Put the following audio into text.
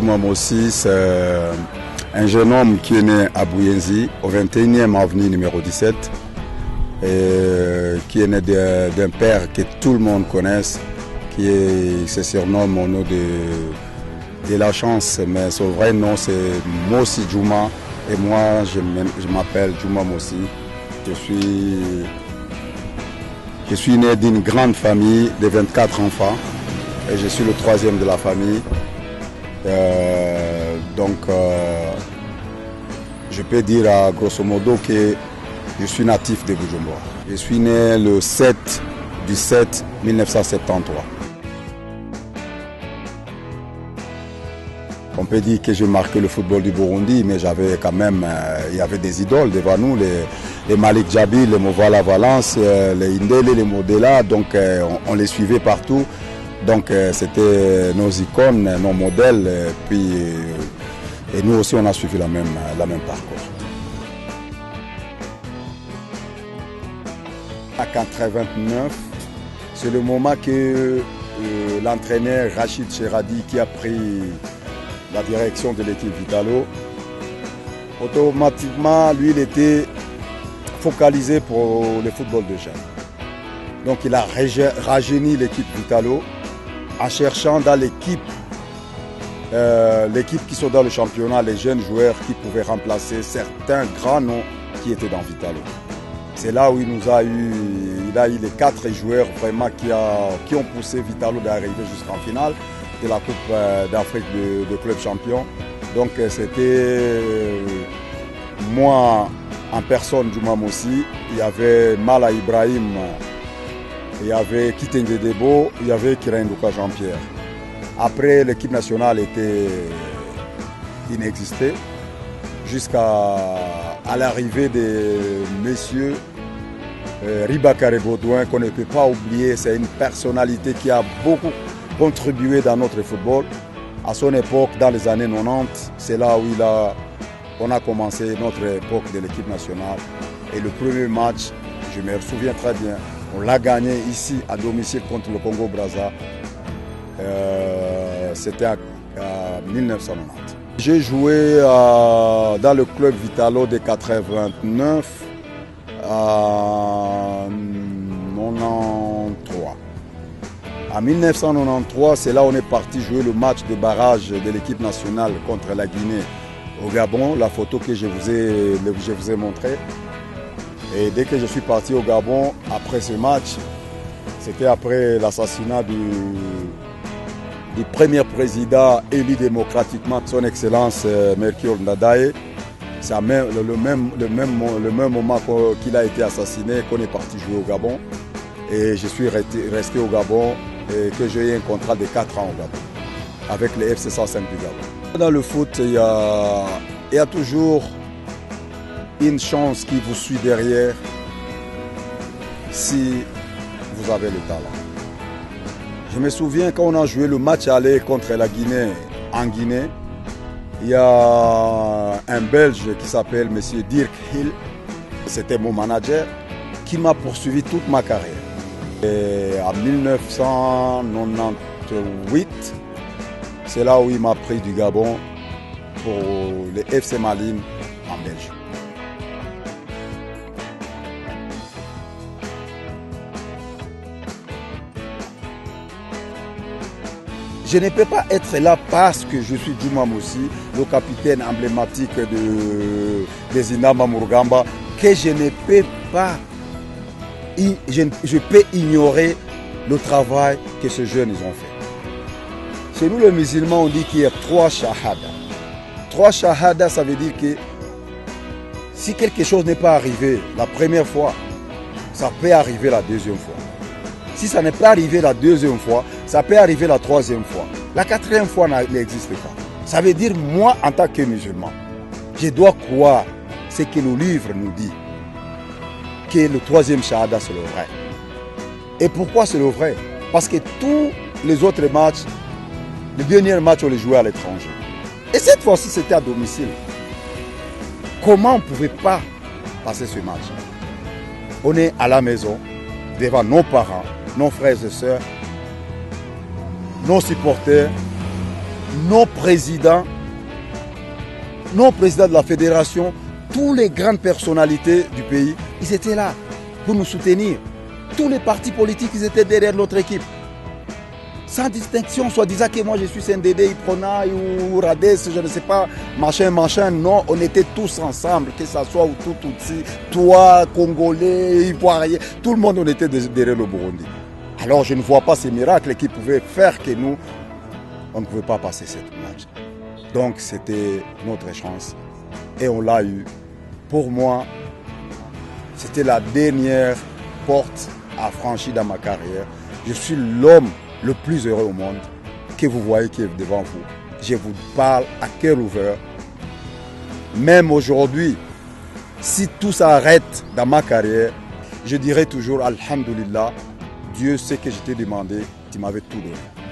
Juma Mossi, c'est un jeune homme qui est né à Bouyenzi, au 21e avenue numéro 17, et qui est né d'un père que tout le monde connaît, qui se surnomme au nom de la chance, mais son vrai nom c'est Mossi Juma, et moi je m'appelle Juma Mossi. Je suis né d'une grande famille de 24 enfants et je suis le troisième de la famille. Je peux dire grosso modo que je suis natif de Bujumbura. Je suis né le 7 du 7 1973. On peut dire que j'ai marqué le football du Burundi, mais j'avais quand même, il y avait des idoles devant nous, les Malik Djabil, les Movala Valence, les Indele, les Modela, donc on les suivait partout. Donc c'était nos icônes, nos modèles, et nous aussi on a suivi la même parcours. À 89, c'est le moment que l'entraîneur Rachid Cheradi, qui a pris la direction de l'équipe Vitalo, automatiquement, lui, il était focalisé pour le football de jeunes. Donc il a rajeuni l'équipe Vitalo en cherchant dans l'équipe qui sont dans le championnat, les jeunes joueurs qui pouvaient remplacer certains grands noms qui étaient dans Vitalo. C'est là où il a eu les 4 joueurs vraiment qui ont poussé Vitalo d'arriver jusqu'en finale de la Coupe d'Afrique de club champion. Donc c'était moi en personne, Juma Mossi, il y avait Mala Ibrahim, il y avait Kitenge Debo, il y avait Kirenduka Jean-Pierre. Après, l'équipe nationale était inexistée jusqu'à l'arrivée de messieurs Ribakare Baudouin, qu'on ne peut pas oublier. C'est une personnalité qui a beaucoup contribué dans notre football. À son époque, dans les années 90, c'est là où on a commencé notre époque de l'équipe nationale. Et le premier match, je me souviens très bien, on l'a gagné ici à domicile contre le Congo-Brazza. C'était en 1990. J'ai joué dans le club Vitalo de 89 à 93. En 1993, c'est là où on est parti jouer le match de barrage de l'équipe nationale contre la Guinée au Gabon, la photo que je vous ai montrée. Et dès que je suis parti au Gabon, après ce match, c'était après l'assassinat du premier président élu démocratiquement, son Excellence Melchior Ndadaye. C'est le même moment qu'il a été assassiné qu'on est parti jouer au Gabon. Et je suis resté au Gabon et que j'ai eu un contrat de 4 ans au Gabon, avec les FC 105 du Gabon. Dans le foot, il y a toujours une chance qui vous suit derrière si vous avez le talent. Je me souviens quand on a joué le match aller contre la Guinée en Guinée, il y a un Belge qui s'appelle M. Dirk Hill, c'était mon manager, qui m'a poursuivi toute ma carrière. Et en 1998, c'est là où il m'a pris du Gabon pour les FC Malines en Belgique. Je ne peux pas être là parce que je suis Juma Mossi, le capitaine emblématique des Inamba Murugamba, que je ne peux pas, je peux ignorer le travail que ces jeunes ont fait. Chez nous les musulmans, on dit qu'il y a 3 shahadas. 3 shahadas, ça veut dire que si quelque chose n'est pas arrivé la première fois, ça peut arriver la deuxième fois. Si ça n'est pas arrivé la deuxième fois, ça peut arriver la 3e fois. La 4e fois n'existe pas. Ça veut dire, moi, en tant que musulman, je dois croire ce que le livre nous dit, que le 3e shahada, c'est le vrai. Et pourquoi c'est le vrai? Parce que tous les autres matchs, le dernier match, on les jouait à l'étranger. Et cette fois-ci, c'était à domicile. Comment on ne pouvait pas passer ce match? On est à la maison, devant nos parents, nos frères et sœurs, nos supporters, nos présidents de la fédération, toutes les grandes personnalités du pays, ils étaient là pour nous soutenir. Tous les partis politiques, ils étaient derrière notre équipe. Sans distinction, soit disant que moi je suis CNDD, Iprona ou Rades, je ne sais pas, machin. Non, on était tous ensemble, que ce soit Tutsi, toi, Congolais, Ivoiriens, tout le monde, on était derrière le Burundi. Alors je ne vois pas ces miracles qui pouvaient faire que nous, on ne pouvait pas passer cette match. Donc c'était notre chance et on l'a eu. Pour moi, c'était la dernière porte à franchir dans ma carrière. Je suis l'homme le plus heureux au monde que vous voyez qui est devant vous. Je vous parle à cœur ouvert. Même aujourd'hui, si tout s'arrête dans ma carrière, je dirai toujours Alhamdulillah, Dieu sait que je t'ai demandé, tu m'avais tout donné.